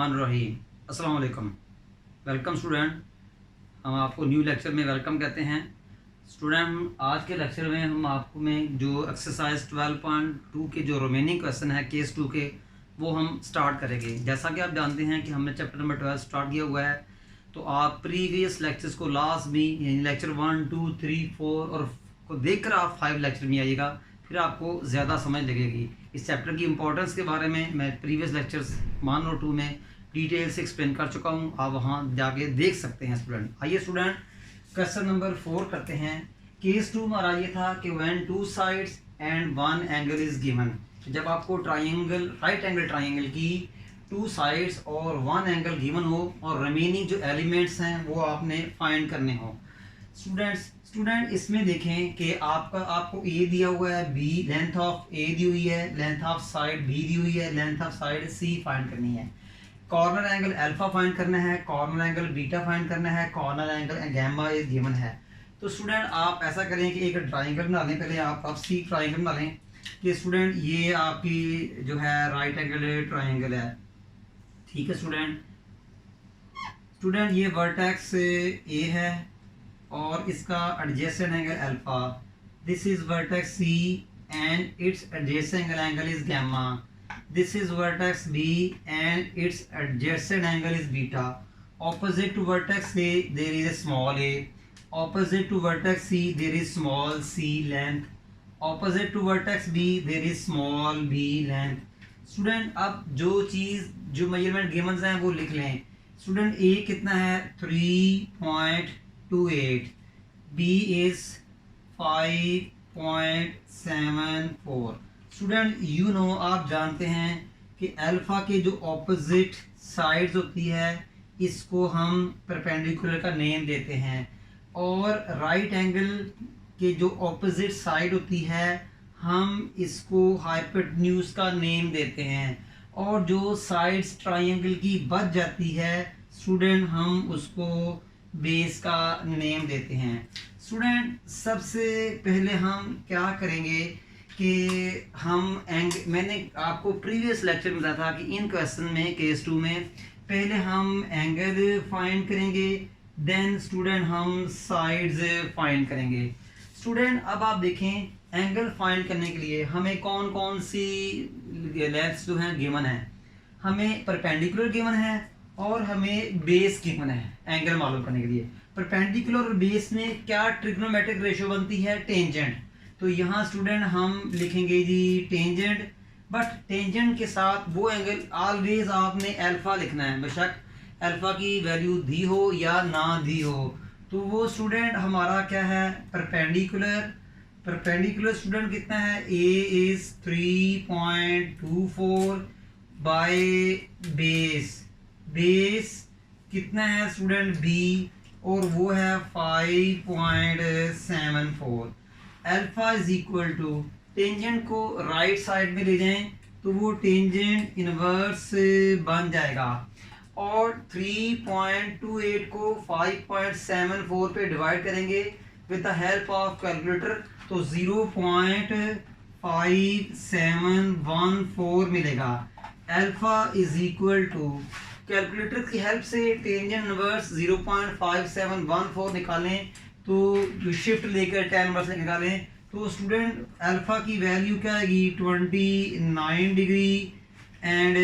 बिस्मिल्लाहिर्रहमानिर्रहीम। अस्सलाम वालेकुम। वेलकम स्टूडेंट, हम आपको न्यू लेक्चर में वेलकम कहते हैं। स्टूडेंट, आज के लेक्चर में हम आपको में जो एक्सरसाइज 12.2 के जो रिमेनिंग क्वेश्चन है केस 2 के, वो हम स्टार्ट करेंगे। जैसा कि आप जानते हैं कि हमने चैप्टर नंबर 12 स्टार्ट किया हुआ है, तो आप प्रीवियस लेक्चर्स को लास्ट में यानी लेक्चर 1, 2, 3, 4 और को देखकर आप 5 लेक्चर में आइएगा, फिर आपको ज़्यादा समझ लगेगी। इस चैप्टर की इंपॉर्टेंस के बारे में मैं प्रीवियस लेक्चर्स 1 और 2 में डिटेल से एक्सप्लेन कर चुका हूँ, आप वहाँ जाके देख सकते हैं। स्टूडेंट, आइए स्टूडेंट क्वेश्चन नंबर 4 करते हैं। केस 2 हमारा ये था कि when 2 sides and 1 angle is given. जब आपको ट्राइंगल, राइट एंगल ट्राइंगल की 2 साइड्स और 1 एंगल गिवन हो और रिमेनिंग जो एलिमेंट्स हैं वो आपने फाइंड करने हो। स्टूडेंट इसमें देखें कि आपको ए दिया हुआ है, बी लेंथ ऑफ ए दी हुई है, लेंथ ऑफ साइड बी दी हुई है, length of side c find करनी है। कॉर्नर एंगल अल्फा फाइंड करना है, कॉर्नर एंगल बीटा फाइंड करना है, corner angle gamma is given है। तो स्टूडेंट आप ऐसा करें कि एक ट्राइंगल बना लें। पहले आप सी ट्राइंगल बना लें कि स्टूडेंट ये आपकी जो है राइट एंगल ट्राइंगल है, ठीक है स्टूडेंट ये वर्टेक्स ए है और इसका adjacent angle alpha. This is vertex C and its adjacent angle is gamma. This is vertex B and its adjacent angle is beta. Opposite to vertex A there is a small a. Opposite to vertex C there is small c length. Opposite to vertex B there is small b length. Student अब जो चीज़ जो measurement given हैं वो लिख लें। Student A कितना है 3.28, B is 5.74। Student you no आप जानते हैं कि अल्फा के जो ऑपोजिट साइड्स होती है इसको हम परपेंडिकुलर का नेम देते हैं, और राइट एंगल के जो ऑपोजिट साइड होती है हम इसको हाइपोटेन्यूज का नेम देते हैं, और जो साइड्स ट्राइंगल की बच जाती है स्टूडेंट हम उसको बेस का नेम देते हैं। स्टूडेंट सबसे पहले हम क्या करेंगे कि मैंने आपको प्रीवियस लेक्चर में बताया था कि इन क्वेश्चन में केस 2 में पहले हम एंगल फाइंड करेंगे, देन स्टूडेंट हम साइड्स फाइंड करेंगे। स्टूडेंट अब आप देखें एंगल फाइंड करने के लिए हमें कौन कौन सी लेंथ्स जो हैं गिवन है। हमें परपेंडिकुलर गिवन है और हमें बेस गिवन है एंगल मालूम करने के लिए। परपेंडिकुलर और बेस में क्या ट्रिग्नोमेट्रिक रेशियो बनती है, टेंजेंट। तो यहाँ स्टूडेंट हम लिखेंगे जी टेंजेंट, बट टेंजेंट के साथ वो एंगल ऑलवेज आपने अल्फा लिखना है, बेशक अल्फा की वैल्यू दी हो या ना दी हो। तो वो स्टूडेंट हमारा क्या है परपेंडिकुलर स्टूडेंट कितना है, ए इज 3.24 बाय बेस कितना है स्टूडेंट बी, और वो है 5.74। Alpha is equal to tangent को राइट साइड में ले जाएं तो वो टेंजेंट इनवर्स बन जाएगा, और 3.28 को 5.74 पे डिवाइड करेंगे with the help of calculator, तो 0.5714 मिलेगा। Alpha is equal to calculator की हेल्प से टेंजेंट इनवर्स 0.5714 निकालें, तो जो शिफ्ट लेकर 10 नंबर से निकालें तो स्टूडेंट अल्फा की वैल्यू क्या आएगी 29 डिग्री एंड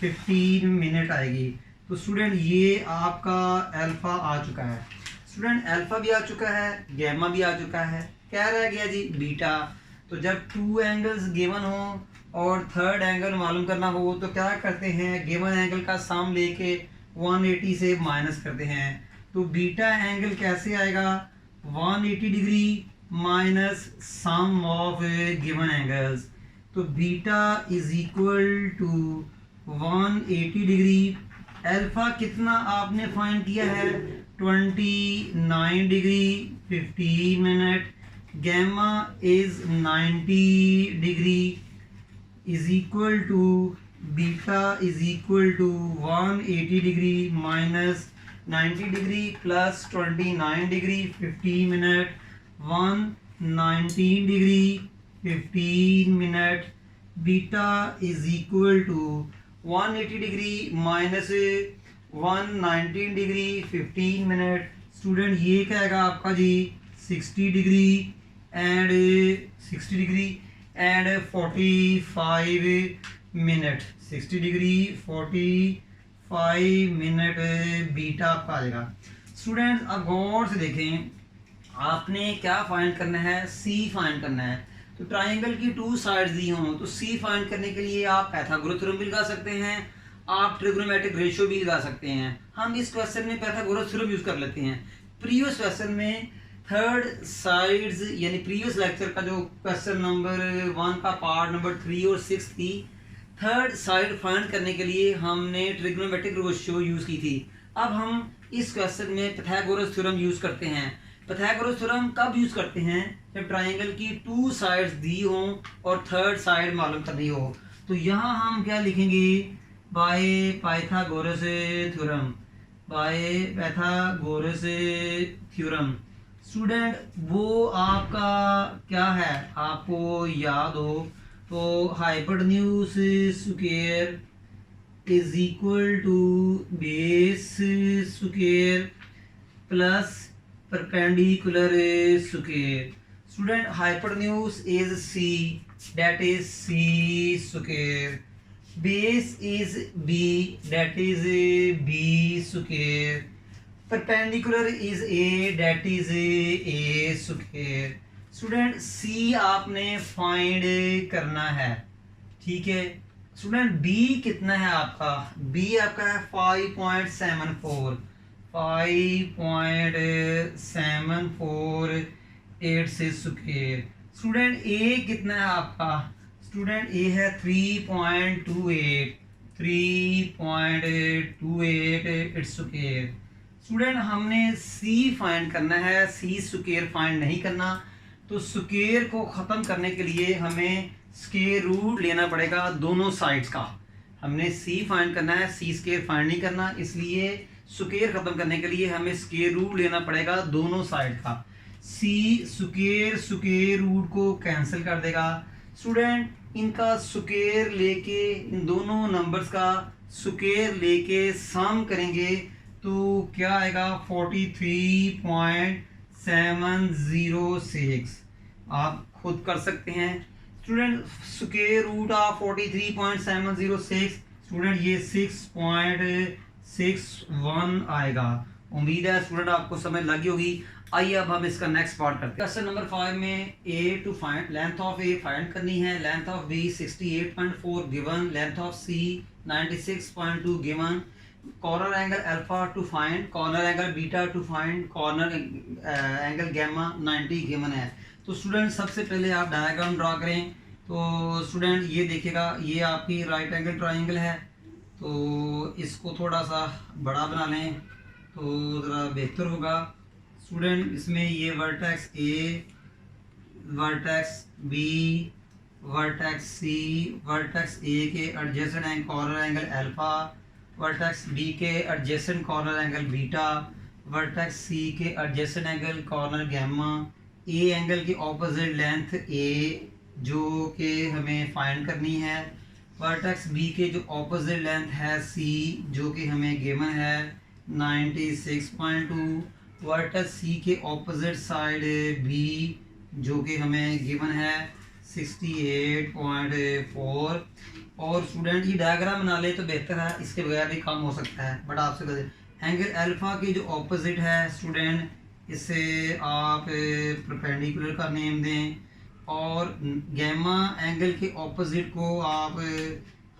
15 मिनट आएगी। तो स्टूडेंट ये आपका अल्फा आ चुका है। स्टूडेंट अल्फा भी आ चुका है, गैमा भी आ चुका है, क्या रह गया जी बीटा। तो जब 2 एंगल्स गिवन हो और थर्ड एंगल मालूम करना हो तो क्या करते हैं, गिवन एंगल का सम लेके 180 से माइनस करते हैं। तो बीटा एंगल कैसे आएगा 180 degree minus sum of given angles, तो beta is equal to 180 degree. Alpha कितना आपने फाइंड किया है 29 degree 15 minute, gamma is 90 degree is equal to beta is equal to 180 degree minus 90 degree plus 29 degree 15 minute 119 degree 15 minute, beta is equal to 180 degree minus 119 degree 15 minute. Student ये क्या आएगा आपका जी 60 degree and 60 degree and 45 minute. 60 degree 45 minute beta आपका आ जाएगा। Student अब गौर से देखें, आपने क्या फाइंड करना है, सी फाइंड करना है। तो ट्राइंगल की 2 साइड्स दी हों तो सी फाइंड करने के लिए आप पाइथागोरस थ्योरम भी लगा सकते हैं, आप ट्रिग्नोमेट्रिक रेशियो भी लगा सकते हैं। हम इस क्वेश्चन में पाइथागोरस थ्योरम यूज कर लेते हैं। प्रीवियस क्वेश्चन में थर्ड साइड्स यानी प्रीवियस लेक्चर का जो क्वेश्चन नंबर 1 का पार्ट नंबर 3 और 6 की थर्ड साइड फाइंड करने के लिए हमने ट्रिग्नोमेट्रिक रेशियो यूज की थी। अब हम इस क्वेश्चन में पाइथागोरस थ्योरम यूज करते हैं। पाइथागोरस थ्योरम कब यूज करते हैं, जब ट्राइंगल की 2 साइड्स दी हों और थर्ड साइड मालूम करनी हो। तो यहाँ हम क्या लिखेंगे, by Pythagoras theorem, by Pythagoras theorem. Student वो आपका क्या है, आपको याद हो तो hypotenuse square is equal to base square plus perpendicular square. Student hypotenuse is C, that is C square. Base is B, that is B square. Perpendicular is A, that is A square. Student C आपने find करना है, ठीक है। Student B कितना है आपका, B आपका है 5.74 5.748 स्क्वायर। स्टूडेंट ए कितना है आपका, स्टूडेंट ए है 3.28 स्क्वायर। स्टूडेंट हमने सी फाइंड करना है, सी स्क्वायर फाइंड नहीं करना। तो स्क्वायर को ख़त्म करने के लिए हमें स्क्वायर रूट लेना पड़ेगा दोनों साइड्स का। हमने सी फाइंड करना है, सी स्क्वायर फाइंड नहीं करना, इसलिए स्क्वायर खत्म करने के लिए हमें स्क्वायर रूट लेना पड़ेगा दोनों साइड का। सी स्क्वायर रूट को कैंसिल कर देगा। स्टूडेंट इनका स्क्वायर लेके, इन दोनों नंबर्स का स्क्वायर लेके सम करेंगे तो क्या आएगा 43.706। आप खुद कर सकते हैं। Student square root of 43.706, student ये 6.61 आएगा। उम्मीद है स्टूडेंट आपको समझ लगी होगी। आइए अब हम इसका नेक्स्ट पार्ट करते हैं। क्वेश्चन नंबर 5 में A to find length of A find करनी है, length of B 68.4 given, length of C 96.2 given, corner angle alpha to find, corner angle beta to find, corner angle gamma 90 given है। तो student सबसे पहले आप diagram draw करें। तो student ये देखिएगा, ये आपकी राइट एंगल ट्राइंगल है, तो इसको थोड़ा सा बड़ा बना लें तो ज़रा बेहतर होगा। स्टूडेंट इसमें ये vertex A, vertex B, vertex C, vertex A के adjacent angle corner angle alpha, vertex B के adjacent corner angle beta, vertex C के adjacent angle corner gamma, A angle की ऑपोजिट लेंथ ए जो कि हमें find करनी है, vertex B के जो ऑपोजिट लेंथ है सी जो कि हमें गिवन है 96.2, वर्टेक्स सी के ऑपोजिट साइड बी जो कि हमें गिवन है 68.4। और स्टूडेंट ये डायग्राम बना ले तो बेहतर है, इसके बगैर भी काम हो सकता है, बट आपसे एंगल अल्फा की जो ऑपोजिट है स्टूडेंट, इसे आप परपेंडिकुलर का नेम दें, और गैमा एंगल के ऑपोजिट को आप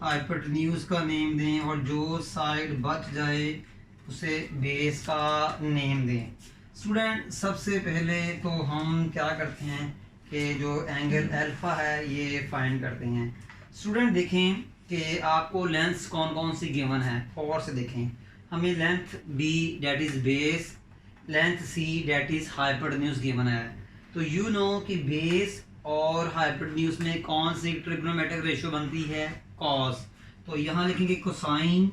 हाइपोटेन्यूज का नेम दें, और जो साइड बच जाए उसे बेस का नेम दें। स्टूडेंट सबसे पहले तो हम क्या करते हैं कि जो एंगल अल्फा है ये फाइंड करते हैं। स्टूडेंट देखें कि आपको लेंथ्स कौन कौन सी गिवन है, और से देखें। हमें length b that is base, length c that is hypotenuse given है। तो यू नो कि बेस और हाइपोटेन्यूज में कौन सी ट्रिग्नोमेट्रिक रेशियो बनती है, कॉस। तो यहाँ लिखेंगे कोसाइन,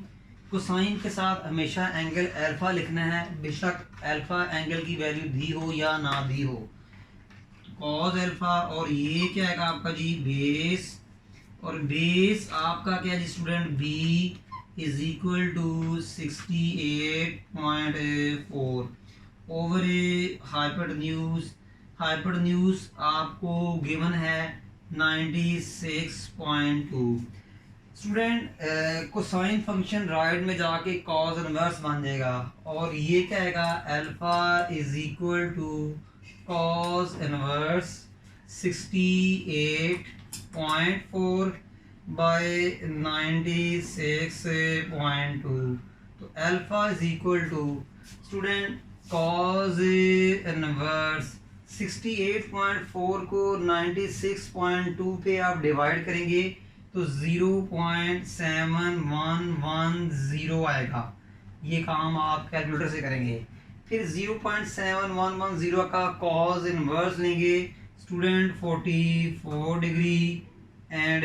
कोसाइन के साथ हमेशा एंगल अल्फा लिखना है, बेशक अल्फा एंगल की वैल्यू दी हो या ना दी हो। कॉस अल्फा, और ये क्या आएगा आपका जी बेस, और बेस आपका क्या जी student B is equal to 68.4 over hypotenuse आपको गिवन है 96.2। स्टूडेंट कोसाइन फंक्शन राइट में जाके कॉस इनवर्स बन जाएगा और ये क्या आएगा alpha is equal to cos inverse 68.4 by 96.2। तो alpha is equal to student cos inverse 68.4 को 96.2 पे आप डिवाइड करेंगे तो 0.7110 आएगा। ये काम आप कैलकुलेटर से करेंगे। फिर 0.7110 का कॉस इनवर्स लेंगे स्टूडेंट 44 डिग्री एंड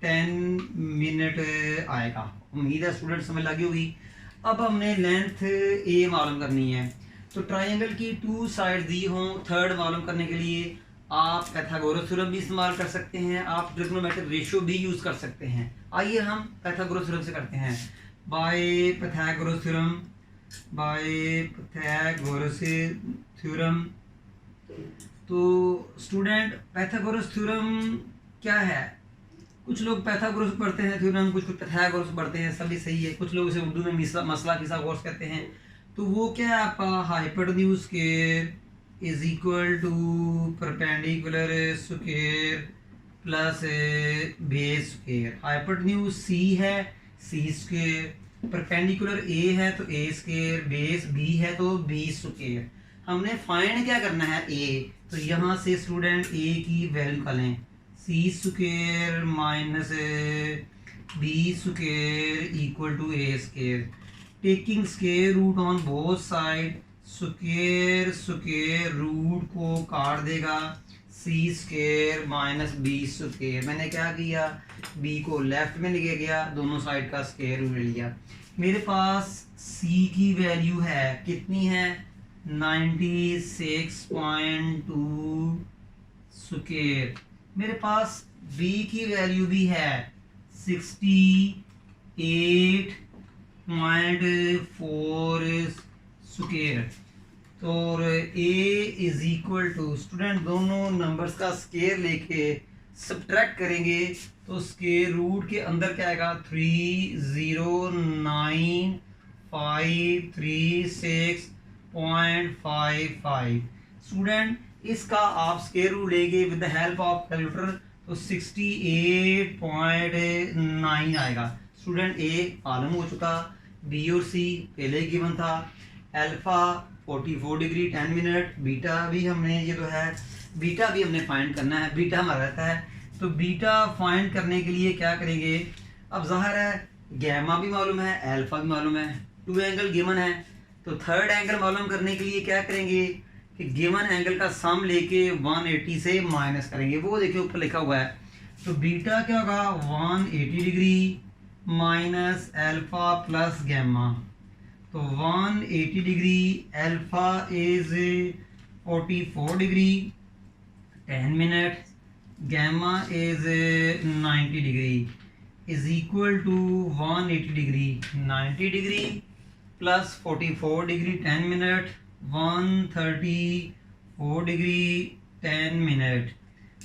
10 मिनट आएगा। उम्मीद है स्टूडेंट समझ लगी होगी। अब हमने लेंथ ए मालूम करनी है। तो ट्राइंगल की टू साइड दी हों, थर्ड मालूम करने के लिए आप पाइथागोरस थ्योरम भी इस्तेमाल कर सकते हैं, आप ट्रिग्नोमेट्रिक रेशियो भी यूज कर सकते हैं। आइए हम पाइथागोरस थ्योरम से करते हैं। बाय पाइथागोरस थ्योरम तो स्टूडेंट पाइथागोरस थ्योरम क्या है? कुछ लोग पाइथागोरस पढ़ते हैं थ्योरम, कुछ पाइथागोरस पढ़ते हैं, सभी सही है। कुछ लोग इसे उर्दू में मसला फिसागोरस कहते हैं। तो वो क्या है आपका hypotenuse square is equal to perpendicular square plus base square. Hypotenuse C है, सी स्क्वायर, परपेंडिकुलर ए है तो ए स्क्वायर, बेस बी है तो बी स्क्वायर। हमने फाइंड क्या करना है ए, तो यहाँ से स्टूडेंट ए की वैल्यू निकालें C square minus B square equal to A square. Taking square root on both side, square root को काट देगा C square minus B square. मैंने क्या किया, बी को लेफ्ट में लेके गया, दोनों साइड का स्क्वायर रूट ले लिया। मेरे पास सी की वैल्यू है कितनी है 96.2 स्क्वायर। मेरे पास बी की वैल्यू भी है 68.4 स्क्वायर। तो A is equal to student दोनों नंबर्स का स्क्वायर लेके सब्ट्रैक्ट करेंगे तो स्क्वायर रूट के अंदर क्या आएगा 309,536.55। स्टूडेंट इसका आप स्क्वायर रूट लेंगे with the help of calculator तो 68.9 आएगा। स्टूडेंट ए मालूम हो चुका, बी और सी पहले गिवन था, अल्फा 44 डिग्री 10 मिनट, बीटा भी हमने ये तो है, बीटा भी हमने फाइंड करना है। बीटा हमारा रहता है तो बीटा फाइंड करने के लिए क्या करेंगे, अब जाहिर है गैमा भी मालूम है, अल्फा भी मालूम है, टू एंगल गिवन है। तो थर्ड एंगल मालूम करने के लिए क्या करेंगे कि गिवन एंगल का सम लेके 180 से माइनस करेंगे। वो देखिए ऊपर लिखा हुआ है। तो बीटा क्या होगा 180 degree minus alpha plus gamma. तो 180 degree, alpha is 44 degree 10 minute, gamma is 90 degree is equal to 180 degree 90 degree plus 44 degree 10 minute 134 degree 10 minute.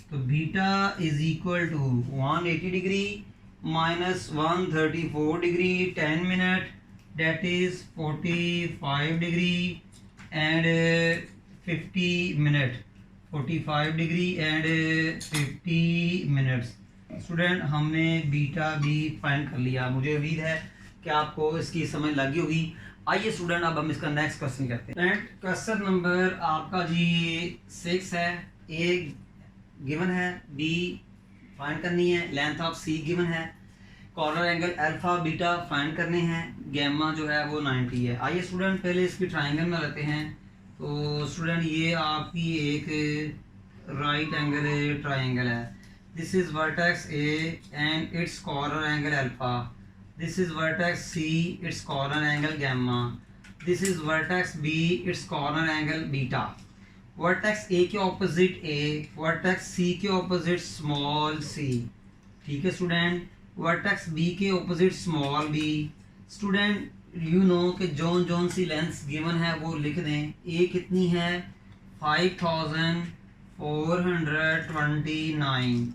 तो beta is equal to 180 degree minus 134 degree 10 minute that is 45 degree and 50 minute, 45 degree and 50 minutes। Student हमने beta भी find कर लिया। मुझे उम्मीद है कि आपको इसकी समझ लगी होगी। आइए स्टूडेंट अब हम इसका नेक्स्ट क्वेश्चन करते हैं। क्वेश्चन नंबर आपका जी 6 है। ए गिवन है, बी फाइंड करनी है, लेंथ ऑफ सी गिवन है, corner angle alpha beta find करने हैं, गैमा जो है वो 90 है। आइए स्टूडेंट पहले इसकी ट्राइंगल में लेते हैं। तो स्टूडेंट ये आपकी एक राइट एंगल ट्राइंगल है। This is vertex A and its corner angle alpha. This is vertex C, its corner angle gamma. This is vertex B, its corner angle beta. Vertex A के opposite A, vertex C के opposite small c. ठीक है student. Vertex B के opposite small b. Student you know कि जौन C length given है वो लिख दें। ए कितनी है 5429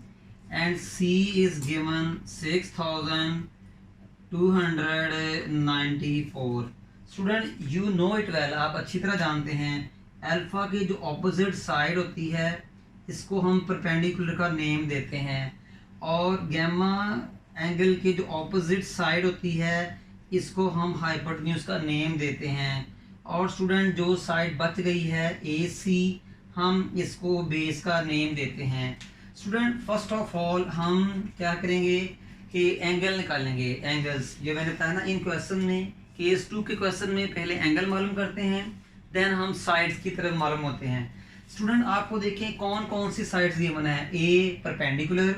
and c is given 6294। Student you know it well, आप अच्छी तरह जानते हैं अल्फा की जो ऑपोजिट साइड होती है इसको हम परपेंडिकुलर का नेम देते हैं, और गैमा एंगल की जो ऑपोजिट साइड होती है इसको हम हाइपोटेन्यूज का नेम देते हैं। और स्टूडेंट जो साइड बच गई है ए सी, हम इसको बेस का नेम देते हैं। स्टूडेंट फर्स्ट ऑफ ऑल हम क्या करेंगे कि एंगल निकालेंगे। एंगल्स जो मैंने बताया ना इन क्वेश्चन में, केस 2 के क्वेश्चन में पहले एंगल मालूम करते हैं, देन हम साइड्स की तरफ मालूम होते हैं। स्टूडेंट आपको देखें कौन कौन सी साइड्स गिवन है। ए परपेंडिकुलर,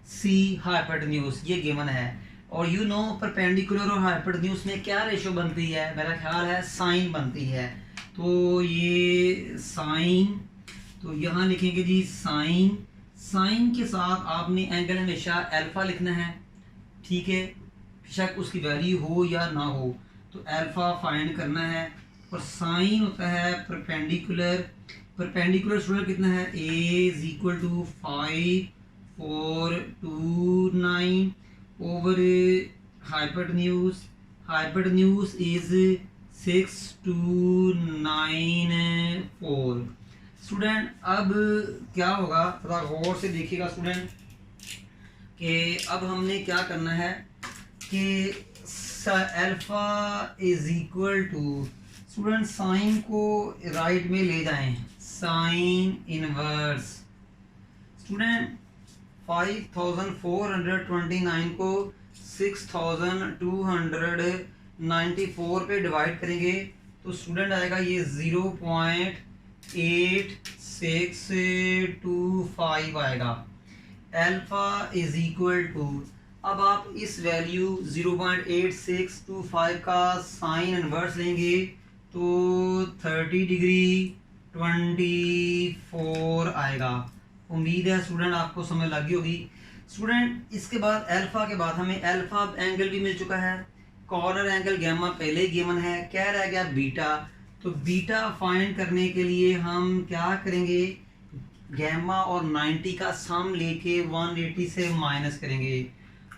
सी हाइपोटेन्यूज, ये गिवन है। और यू नो परपेंडिकुलर और हाइपोटेन्यूज में क्या रेशो बनती है, मेरा ख्याल है साइन बनती है। तो ये साइन, तो यहाँ लिखेंगे जी साइन। साइन के साथ आपने एंगल हमेशा अल्फा लिखना है, ठीक है, बेशक उसकी वैल्यू हो या ना हो, तो अल्फा फाइंड करना है। और साइन होता है परपेंडिकुलर। परपेंडिकुलर स्टूडेंट कितना है, A is equal to 5429 over hypotenuse. Hypotenuse is 6294। Student अब क्या होगा, थोड़ा गौर से देखिएगा स्टूडेंट कि अब हमने क्या करना है कि alpha is equal to, student sine को राइट में ले जाएं, साइन इनवर्स। स्टूडेंट 5429 को 6294 पे डिवाइड करेंगे तो स्टूडेंट आएगा ये 0.8625 आएगा। अल्फा इज इक्वल टू, अब आप इस वैल्यू 0.8625 का साइन इनवर्स लेंगे तो 30 डिग्री 24 आएगा। उम्मीद है स्टूडेंट आपको समझ लगी होगी। स्टूडेंट इसके बाद अल्फा के बाद हमें अल्फा एंगल भी मिल चुका है, कॉर्नर एंगल गैमा पहले ही गिवन है, क्या रह गया बीटा। तो बीटा फाइंड करने के लिए हम क्या करेंगे, गैमा और 90 का सम लेके 180 से माइनस करेंगे।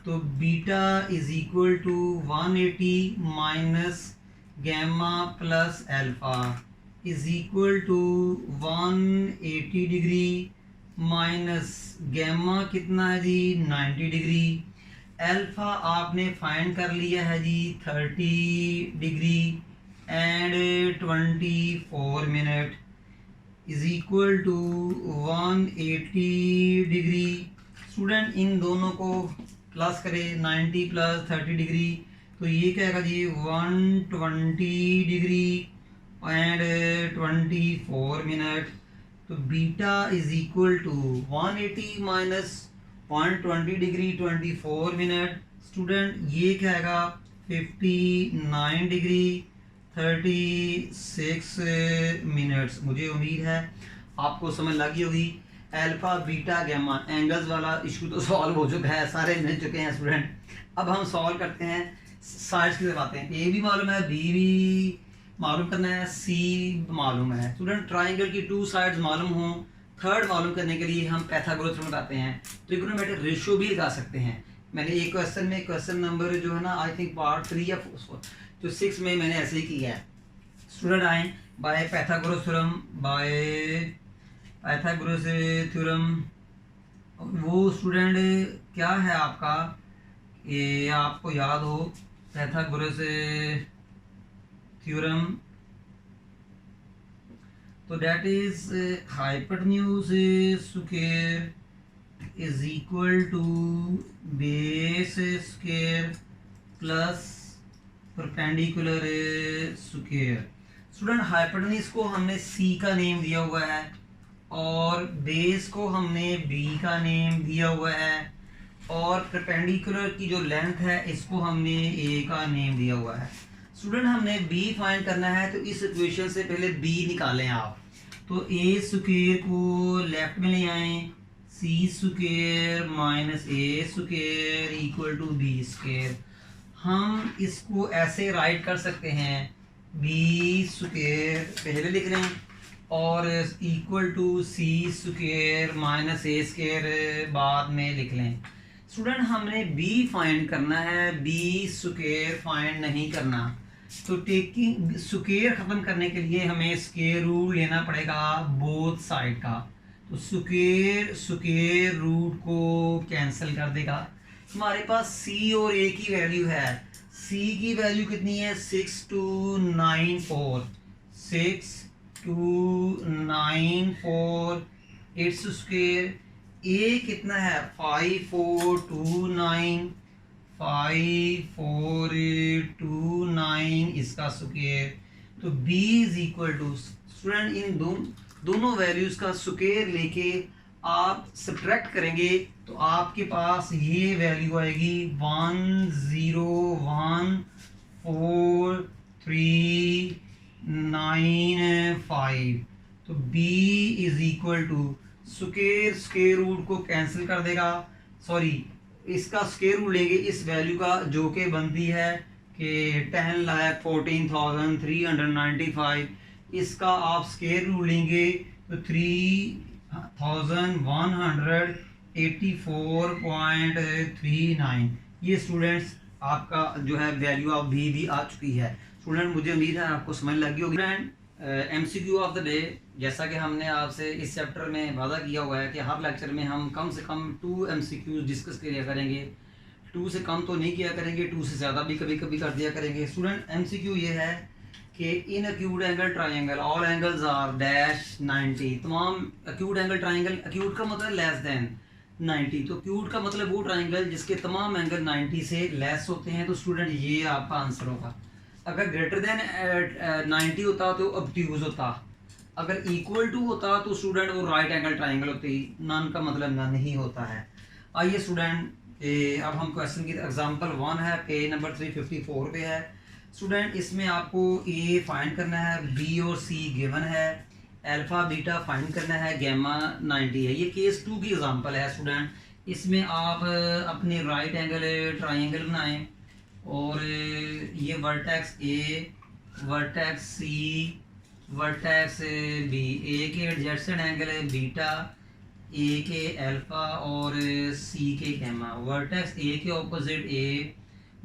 तो beta is equal to 180 minus gamma plus alpha is equal to 180 degree minus gamma कितना है जी 90 डिग्री। अल्फा आपने फाइंड कर लिया है जी 30 degree and 24 minute is equal to 180 degree. Student इन दोनों को प्लस करें, 90 प्लस 30 डिग्री, तो ये क्या आएगा जी 120 डिग्री एंड 24 मिनट। तो beta is equal to 180 minus 120 degree 24 minute. Student ये क्या आएगा 59 डिग्री 36 मिनट्स। मुझे उम्मीद है आपको समझ लगी होगी। अल्फा बीटा गैमा एंगल्स वाला इशू तो सॉल्व हो चुका है, सारे मिल चुके हैं स्टूडेंट। अब हम सॉल्व करते हैं, साइड्स की तरफ आते हैं। ए भी मालूम है, बी भी मालूम करना है, सी मालूम है। स्टूडेंट ट्राइंगल की 2 साइड्स मालूम हो, थर्ड मालूम करने के लिए हम पाइथागोरस थ्योरम लगाते हैं। तो ट्रिग्नोमेट्रिक रेशियो भी लगा सकते हैं। मैंने एक क्वेश्चन में, क्वेश्चन नंबर जो है ना आई थिंक पार्ट 3 या 6 में मैंने ऐसे ही किया है। स्टूडेंट आए by Pythagoras theorem, by Pythagoras theorem. वो स्टूडेंट क्या है आपका, ये आपको याद हो पाइथागोरस थ्योरम, तो that is hypotenuse square is equal to base square plus perpendicular square. Student hypotenuse को हमने सी का नेम दिया हुआ है और बेस को हमने बी का नेम दिया हुआ है, और परपेंडिकुलर की जो लेंथ है इसको हमने ए का नेम दिया हुआ है। स्टूडेंट हमने बी फाइंड करना है, तो इस इक्वेशन से पहले बी निकालें आप। तो ए स्क्वायर को लेफ्ट में ले आएं, C square minus A square equal to B square. हम इसको ऐसे राइट कर सकते हैं, बी स्क्वायर पहले लिख लें और equal to c square minus A square बाद में लिख लें। स्टूडेंट हमने b फाइंड करना है, b स्क्वायर फाइंड नहीं करना। तो टेकिंग स्क्वायर ख़त्म करने के लिए हमें स्क्वायर रूट लेना पड़ेगा बोथ साइड का। तो स्क्वायर रूट को कैंसिल कर देगा। हमारे पास c और a की वैल्यू है। c की वैल्यू कितनी है? 6294, 6294 इट्स स्क्वायर। a कितना है? 5429, 5429 इसका स्क्वायर। तो b is equal to, student इन दोनों वैल्यूज का स्क्वायर लेके आप सब्ट्रैक्ट करेंगे तो आपके पास ये वैल्यू आएगी 10014395। तो b is equal to square root को कैंसिल कर देगा, सॉरी इसका स्क्वायर रूट लेंगे इस वैल्यू का जो कि बनती है कि 10,14,395। इसका आप स्क्वायर रूट लेंगे तो 3184.39। ये स्टूडेंट्स आपका जो है वैल्यू ऑफ भी आ चुकी है। स्टूडेंट मुझे उम्मीद है आपको समझ लगी होगी। Student MCQ of the day, जैसा कि हमने आपसे इस चैप्टर में वादा किया हुआ है कि हर लेक्चर में हम कम से कम 2 MCQ डिस्कस किया करेंगे। 2 से कम तो नहीं किया करेंगे, 2 से ज़्यादा भी कभी कभी कर दिया करेंगे। स्टूडेंट MCQ ये है कि in acute angle triangle all angles are dash 90। तमाम अक्यूट एंगल ट्राइंगल, अक्यूट का मतलब लेस देन 90, तो अक्यूट का मतलब वो ट्राइंगल जिसके तमाम एंगल 90 से लेस होते हैं। तो स्टूडेंट ये आपका आंसर होगा। अगर ग्रेटर देन 90 होता तो ऑब्ट्यूज होता, अगर इक्वल टू होता तो स्टूडेंट वो राइट एंगल ट्राइंगल होती। नन का मतलब नन ही होता है। आइए स्टूडेंट अब हम क्वेश्चन की एग्जांपल 1 है, पेज नंबर 354 पे है। स्टूडेंट इसमें आपको ए फाइंड करना है, बी और सी गिवन है, अल्फा बीटा फाइंड करना है, गैमा 90 है। ये केस 2 की एग्जांपल है। स्टूडेंट इसमें आप अपने राइट एंगल ट्राइंगल बनाएं और ये vertex A, vertex C, vertex B. A के एडजेसेंट एंगल है बीटा, ए के अल्फा और सी के गैमा। वर्टेक्स ए के ऑपोजिट ए,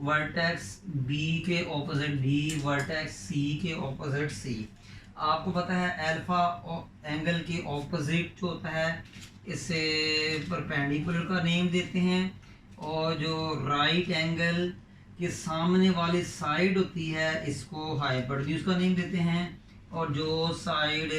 वर्टेक्स बी के ऑपोजिट बी, वर्टेक्स सी के ऑपोजिट सी। आपको पता है अल्फा एंगल के ऑपोजिट जो होता है इसे परपेंडिकुलर का नेम देते हैं, और जो राइट एंगल के सामने वाली साइड होती है इसको हाइपोटेन्यूज का नेम देते हैं, और जो साइड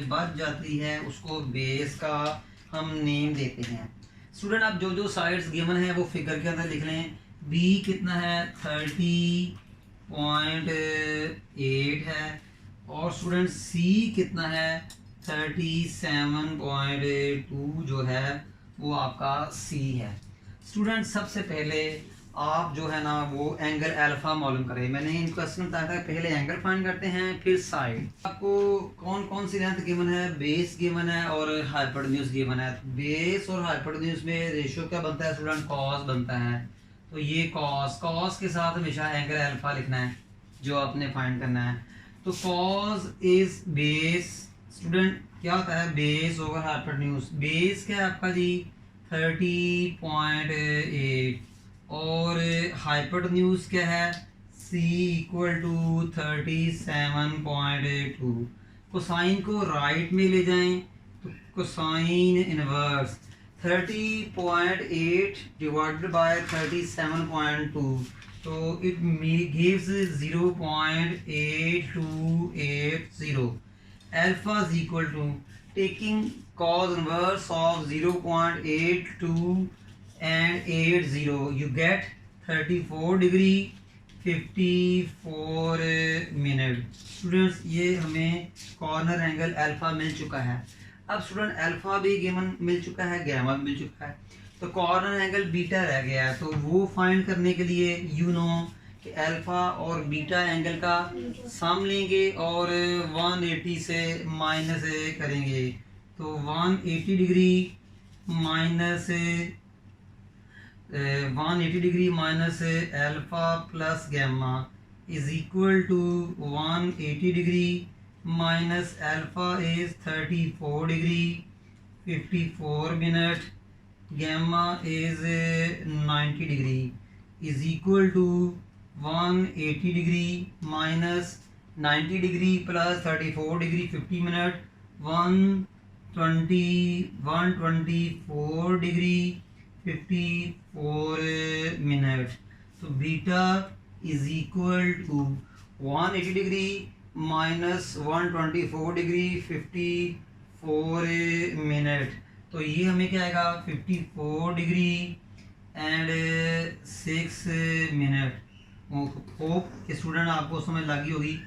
बच जाती है उसको बेस का हम नेम देते हैं। स्टूडेंट आप जो जो साइड्स गिवन है वो फिगर के अंदर लिख लें। बी कितना है? 30.8 है, और स्टूडेंट सी कितना है? 37.2 जो है वो आपका सी है। स्टूडेंट सबसे पहले आप जो है ना वो एंगल अल्फा मालूम करें। मैंने इन क्वेश्चन बताया था पहले एंगल फाइंड करते हैं फिर साइड। आपको कौन कौन सी लेंथ गिवन है? बेस गिवन है और हाइपोटेन्यूज गिवन है। बेस और हाइपोटेन्यूज में रेशियो क्या बनता है स्टूडेंट? कॉस बनता है। तो ये कॉस के साथ हमेशा एंगल अल्फा लिखना है जो आपने फाइंड करना है। तो कॉस इज बेस। स्टूडेंट क्या होता है? Base over hypotenuse. बेस क्या है आपका जी? 30.8, और हाइपोटेन्यूज क्या है? c equal to 37.2। कोसाइन को राइट में ले जाएं तो कोसाइन इनवर्स 30.8 डिवाइडेड बाय 37.2, तो it gives 0.8280। Alpha is equal to, taking cos inverse of 0.82 and 80, you get 34 degree 54 minute. Students ये हमें कॉर्नर एंगल अल्फा मिल चुका है। अब स्टूडेंट अल्फा भी गिवन मिल चुका है, गैमा भी मिल चुका है, तो कॉर्नर एंगल बीटा रह गया है। तो वो फाइंड करने के लिए यू नो कि अल्फा और बीटा एंगल का सम लेंगे और 180 से माइनस करेंगे, तो 180 degree minus 180 degree minus alpha plus gamma is equal to 180 degree minus alpha is 34 degree 54 minute, gamma is 90 degree is equal to 180 degree minus 90 degree plus 34 degree 50 minute 124 degree 54 minute. तो beta is equal to 180 degree minus 124 degree 54 minute. तो ये हमें क्या आएगा 54 degree and 6 minute. Hope कि student आपको समझ लगी होगी।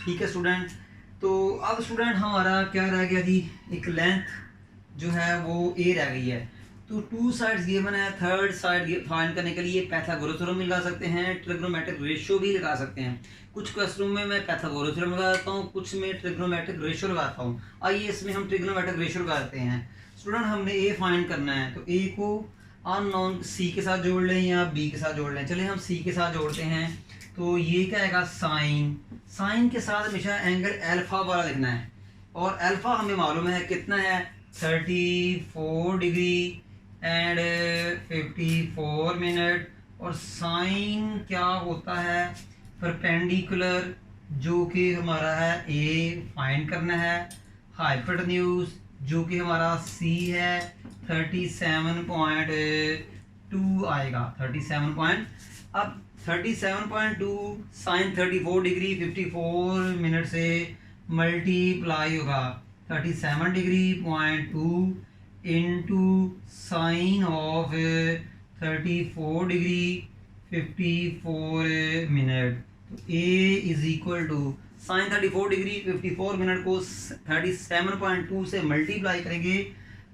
ठीक है स्टूडेंट, तो अब स्टूडेंट हमारा क्या रह गया जी, एक लेंथ जो है वो ए रह गई है। तो टू साइड्स गिवन है, थर्ड साइड फाइंड करने के लिए पैथागोरस थ्योरम भी लगा सकते हैं, ट्रिग्नोमेट्रिक रेशियो भी लगा सकते हैं। कुछ क्वेश्चनों में मैं पैथागोरस थ्योरम लगाता हूँ, कुछ में ट्रिग्नोमेट्रिक रेशियो लगाता हूँ। आइए इसमें हम ट्रिग्नोमेट्रिक रेशियो लगाते हैं। स्टूडेंट हमने ए फाइंड करना है, तो ए को अननोन सी के साथ जोड़ लें या बी के साथ जोड़ लें। चलिए हम सी के साथ जोड़ते हैं। तो ये क्या आएगा साइन के साथ हमेशा एंगल अल्फा वाला लिखना है, और अल्फा हमें मालूम है कितना है 34 डिग्री एंड 54 मिनट। और साइन क्या होता है परपेंडिकुलर, जो कि हमारा है ए फाइंड करना है। हाइपोटेन्यूज जो कि हमारा सी है 37.2 आएगा 37 अब 37.2 साइन 34 डिग्री 54 मिनट से मल्टीप्लाई होगा 37 degree .2 into sine of 34 degree 54 minute. तो A is equal to sine 34 degree 54 minute को 37.2 से मल्टीप्लाई करेंगे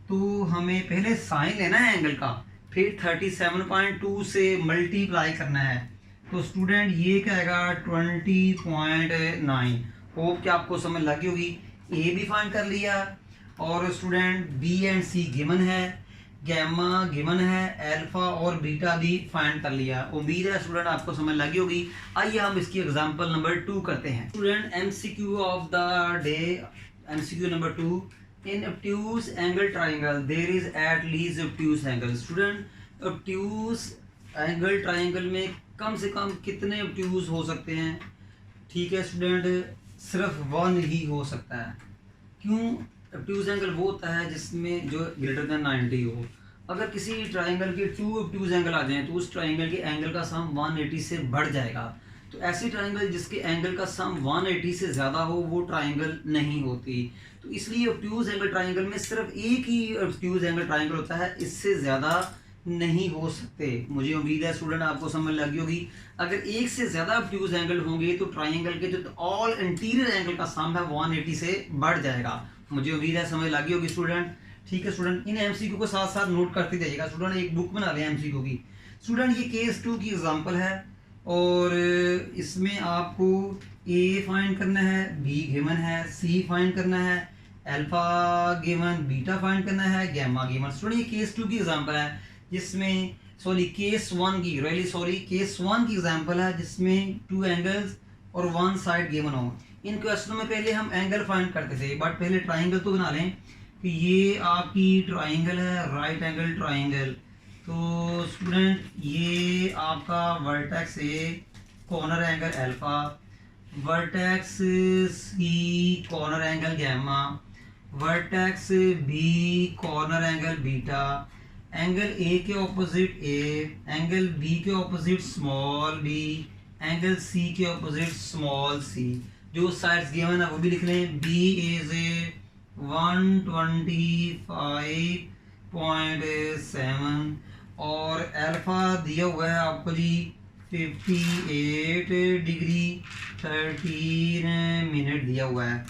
तो हमें पहले साइन लेना है एंगल का, फिर 37.2 से मल्टीप्लाई करना है। तो स्टूडेंट ये क्या आएगा 20.9। होप कि आपको समझ लगी होगी। ए भी फाइंड कर लिया, और student b and c given है, गैमा गिवन है, अल्फा और बीटा भी फाइंड कर लिया। उम्मीद है स्टूडेंट आपको समझ लगी होगी। आइए हम इसकी एग्जांपल नंबर 2 करते हैं। Student MCQ of the day, MCQ number 2, in obtuse angle triangle there is at least obtuse angle. Student obtuse angle triangle में कम से कम कितने ऑब्ट्यूज हो सकते हैं? ठीक है स्टूडेंट, सिर्फ 1 ही हो सकता है। क्यों? ऑब्ट्यूज एंगल वो होता है जिसमें जो ग्रेटर देन 90 हो। अगर किसी ट्राइंगल के 2 ऑब्ट्यूज एंगल आ जाएं तो उस ट्राइंगल के एंगल का सम 180 से बढ़ जाएगा। तो ऐसी ट्राइंगल जिसके एंगल का सम 180 से ज़्यादा हो वो ट्राइंगल नहीं होती। तो इसलिए ऑब्ट्यूज एंगल ट्राइंगल में सिर्फ एक ही ऑब्ट्यूज एंगल ट्राइंगल होता है, इससे ज़्यादा नहीं हो सकते। मुझे उम्मीद है स्टूडेंट आपको समझ लगी होगी। अगर एक से ज़्यादा ऑब्ट्यूज एंगल होंगे तो ट्राइंगल के जो ऑल इंटीरियर एंगल का सम है 180 से बढ़ जाएगा। मुझे उम्मीद है समझ लगी होगी स्टूडेंट। ठीक है स्टूडेंट, इन एमसीक्यू को साथ साथ नोट करते जाइएगा। स्टूडेंट एक बुक बना लें एमसीक्यू की। स्टूडेंट ये केस 2 की एग्जांपल है, और इसमें आपको ए फाइंड करना है, बी गिवन है, सी फाइंड करना है, अल्फा गिवन, बीटा फाइंड करना है, गैमा गिवन। स्टूडेंट ये केस 2 की एग्जांपल है जिसमें केस 1 की केस 1 की एग्जांपल है जिसमें 2 एंगल्स और 1 साइड गिवन हो। इन क्वेश्चनों में पहले हम एंगल फाइंड करते थे, बट पहले ट्राइंगल तो बना लें कि ये आपकी ट्राइंगल है, राइट एंगल ट्राइंगल। तो स्टूडेंट ये आपका vertex A corner angle alpha, vertex C corner angle gamma, vertex B corner angle beta, angle A के ऑपोजिट ए, एंगल बी के opposite small b, angle C के opposite small C. जो sides given है वो भी लिख लें। B is 125.7 और अल्फा दिया हुआ है आपको जी 58 डिग्री 13 मिनट दिया हुआ है।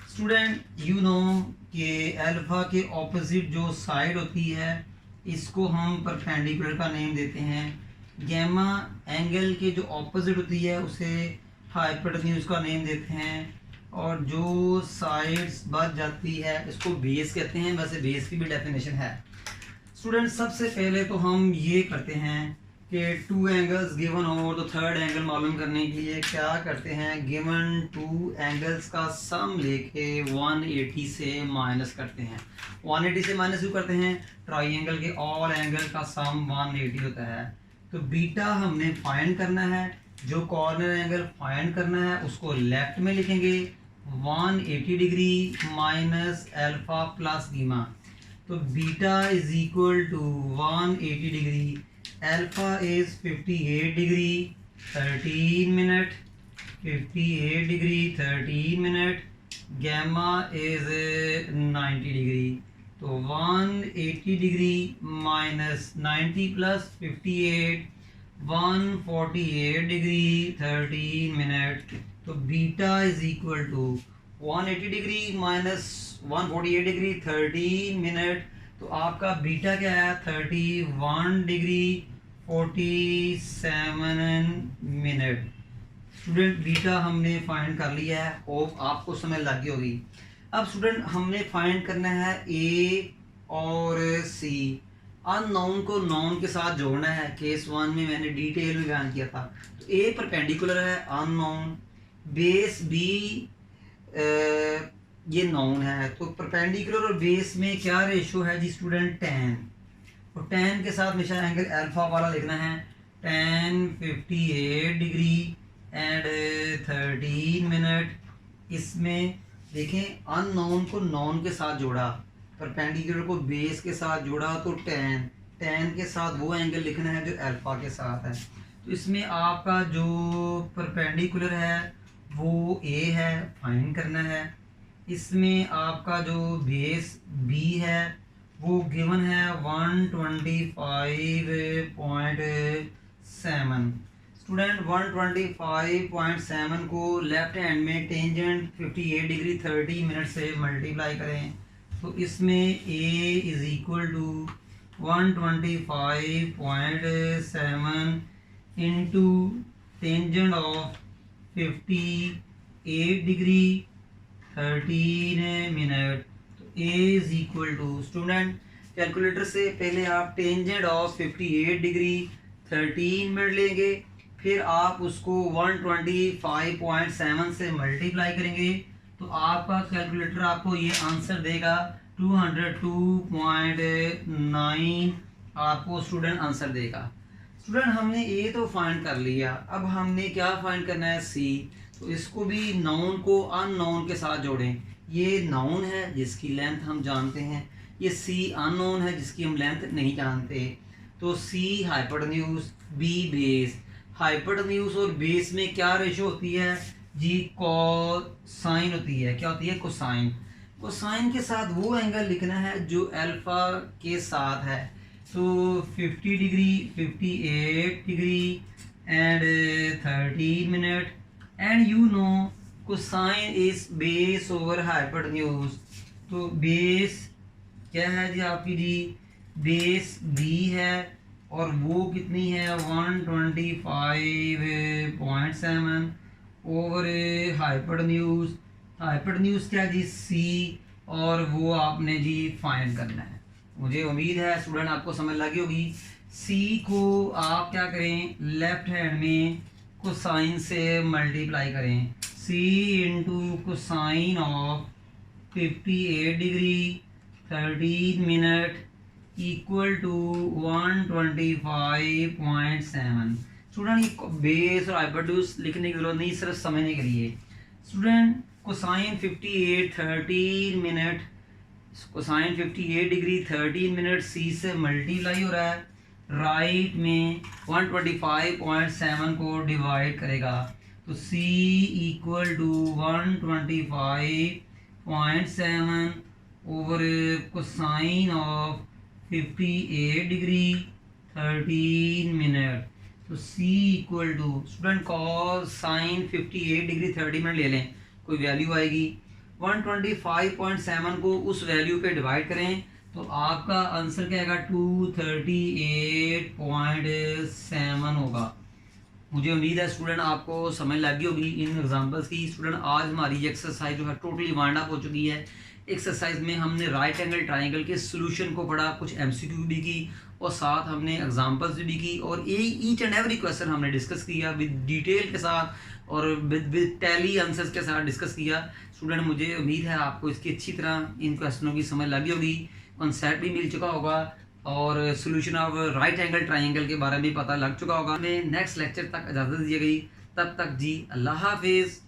स्टूडेंट यू नो कि अल्फा के ऑपोजिट जो साइड होती है इसको हम परपेंडिकुलर का नेम देते हैं। गैमा एंगल के जो ऑपोजिट होती है उसे हाइपोटेन्यूज का नेम देते हैं, और जो साइड्स बच जाती है इसको बेस कहते हैं। वैसे बेस की भी डेफिनेशन है। स्टूडेंट सबसे पहले तो हम ये करते हैं कि टू एंगल्स गिवन हो तो थर्ड एंगल मालूम करने के लिए क्या करते हैं, गिवन टू एंगल्स का सम लेके 180 से माइनस करते हैं। 180 से माइनस क्यों करते हैं, ट्राइंगल के ऑल एंगल का सम 180 होता है। तो बीटा हमने फाइंड करना है, जो कॉर्नर एंगल फाइंड करना है उसको लेफ्ट में लिखेंगे 180 degree minus alpha plus gamma. तो beta is equal to 180 degree, alpha is 58 degree 13 minute, 58 degree 13 minute, gamma is 90 degree. तो 180 डिग्री माइनस 90 प्लस 58, 148 डिग्री 13 मिनट। तो beta is equal to 180 degree minus 148 degree 13 minute. तो आपका beta क्या है, 31 degree 47 minute. Student beta हमने find कर लिया है, होप आपको समझ लग गई होगी। अब स्टूडेंट हमने फाइंड करना है ए और सी। अननोन को नोन के साथ जोड़ना है, केस 1 में मैंने डिटेल में बयान किया था। तो ए परपेंडिकुलर है अननोन, बेस बी ये नोन है। तो परपेंडिकुलर और बेस में क्या रेशो है जी स्टूडेंट, tan। और tan के साथ हमेशा एंगल अल्फा वाला लिखना है, tan 58 डिग्री एंड 13 मिनट। इसमें देखें अननोन को नोन के साथ जोड़ा, परपेंडिकुलर को बेस के साथ जोड़ा, तो tan के साथ वो एंगल लिखना है जो अल्फा के साथ है। तो इसमें आपका जो परपेंडिकुलर है वो ए है, फाइंड करना है। इसमें आपका जो बेस बी है वो गिवन है 125.7। स्टूडेंट 125.7 को लेफ्ट हैंड में टेंजेंट 58 डिग्री 30 मिनट से मल्टीप्लाई करें। तो इसमें a is equal to 125.7 into tangent of 58 degree 13 minute. तो a is equal to, student calculator से पहले आप टेंजेंट ऑफ 58 डिग्री 13 मिनट लेंगे, फिर आप उसको 125.7 से मल्टीप्लाई करेंगे। तो आपका कैलकुलेटर आपको ये आंसर देगा 202.9 आपको स्टूडेंट आंसर देगा। स्टूडेंट हमने ए तो फाइंड कर लिया, अब हमने क्या फाइंड करना है, सी। तो इसको भी नाउन को अननोन के साथ जोड़ें। ये नाउन है जिसकी लेंथ हम जानते हैं, ये सी अननोन है जिसकी हम लेंथ नहीं जानते। तो सी हाइपोटेन्यूज, बी बेस। हाइपोटेन्यूज और बेस में क्या रेशो होती है जी, कोसाइन होती है। क्या होती है, कोसाइन। कोसाइन के साथ वो एंगल लिखना है जो अल्फा के साथ है। तो 50 degree 58 degree and 13 minute. And you know cosine is base over hypotenuse. तो बेस क्या है जी आपकी जी, बेस बी है और वो कितनी है 125.7 ओवर हाइपोटेन्यूज। हाइपोटेन्यूज क्या जी, सी, और वो आपने जी फाइंड करना है। मुझे उम्मीद है स्टूडेंट आपको समझ लगी होगी। सी को आप क्या करें, लेफ्ट हैंड में कोसाइन से मल्टीप्लाई करें, C into cosine of 58 degree 13 minute equal to 125.7। Student ये बेस और हाइपोटेन्यूज लिखने की जरूरत नहीं, सिर्फ समझने के लिए। Student cosine 58 13 minute, cosine 58 degree 13 minute C से मल्टीप्लाई हो रहा है, राइट में 125.7 को डिवाइड करेगा। तो C equal to 125.7 over cosine of 58 degree 13 minute. तो C equal to, student cosine 58 degree 30 minute ले लें, कोई वैल्यू आएगी 125.7 को उस वैल्यू पे डिवाइड करें तो आपका आंसर क्या आएगा 238.7 होगा। मुझे उम्मीद है स्टूडेंट आपको समझ लगी होगी इन एग्जांपल्स की। स्टूडेंट आज हमारी एक्सरसाइज जो है टोटली वाइंड अप हो चुकी है। एक्सरसाइज में हमने राइट एंगल ट्राइंगल के सोल्यूशन को पढ़ा, कुछ एमसीक्यू भी की और साथ हमने एग्जांपल्स भी की और ईच एंड एवरी क्वेश्चन हमने डिस्कस किया विद डिटेल के साथ और विद टैली आंसर्स के साथ डिस्कस किया। स्टूडेंट मुझे उम्मीद है आपको इसकी अच्छी तरह इन क्वेश्चनों की समझ लगी होगी, कॉन्सेप्ट भी मिल चुका होगा और solution of right angle triangle के बारे में पता लग चुका होगा। हमें नेक्स्ट लेक्चर तक इजाज़त दी गई, तब तक जी अल्लाह हाफिज़।